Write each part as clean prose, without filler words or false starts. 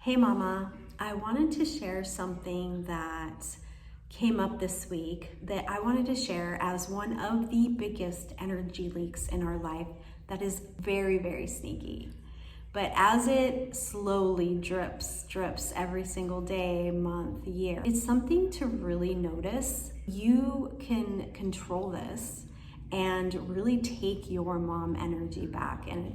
Hey Mama, I wanted to share something that came up this week that I wanted to share as one of the biggest energy leaks in our life that is very, very sneaky. But as it slowly drips every single day, month, year, it's something to really notice. You can control this and really take your mom energy back. And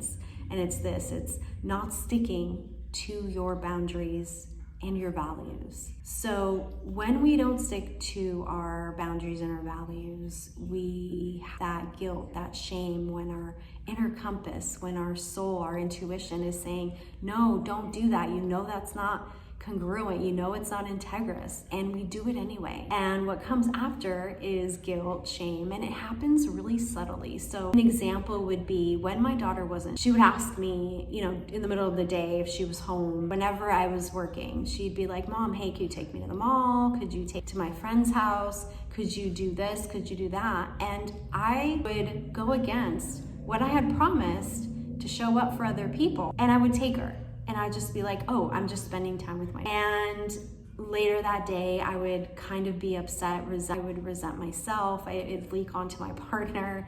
it's not sticking to your boundaries and your values. So when we don't stick to our boundaries and our values, we have that guilt, that shame when our inner compass, when our soul, our intuition is saying, no, don't do that. You know that's not congruent, you know it's not integrous, and we do it anyway. And what comes after is guilt, shame, and it happens really subtly. So an example would be when my daughter she would ask me, in the middle of the day if she was home, whenever I was working, she'd be like, Mom, hey, could you take me to the mall? Could you take to my friend's house? Could you do this? Could you do that? And I would go against what I had promised to show up for other people, and I would take her. And I'd just be like, oh, I'm just spending time with and later that day, I would kind of be upset, I would resent myself, it'd leak onto my partner,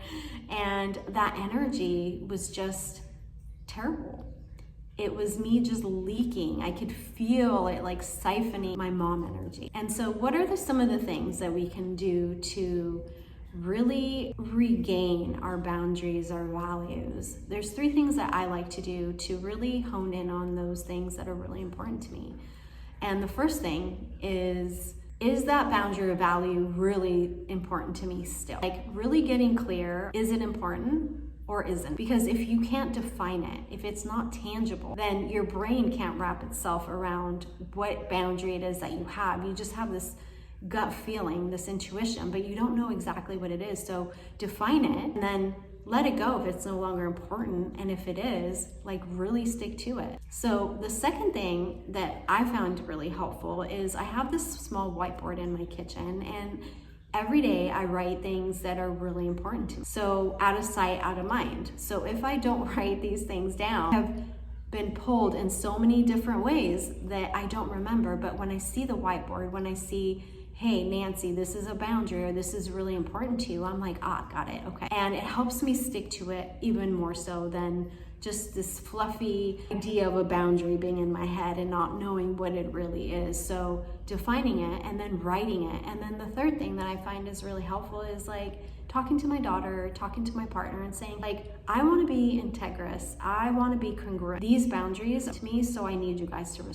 and that energy was just terrible. It was me just leaking. I could feel it like siphoning my mom energy. And so what are some of the things that we can do to really regain our boundaries, our values? There's 3 things that I like to do to really hone in on those things that are really important to me. And the first thing is that boundary or value really important to me still? Like really getting clear, is it important or isn't? Because if you can't define it, if it's not tangible, then your brain can't wrap itself around what boundary it is that you have. You just have this gut feeling, this intuition, but you don't know exactly what it is. So define it and then let it go if it's no longer important. And if it is, like really stick to it. So the second thing that I found really helpful is I have this small whiteboard in my kitchen, and every day I write things that are really important to me. So out of sight, out of mind. So if I don't write these things down, I've been pulled in so many different ways that I don't remember. But when I see the whiteboard, when I see, hey, Nancy, this is a boundary, or this is really important to you, I'm like, got it, okay. And it helps me stick to it even more so than just this fluffy idea of a boundary being in my head and not knowing what it really is. So defining it and then writing it. And then the third thing that I find is really helpful is like talking to my daughter, talking to my partner and saying like, I want to be integrous. I want to be congruent. These boundaries to me, so I need you guys to respect.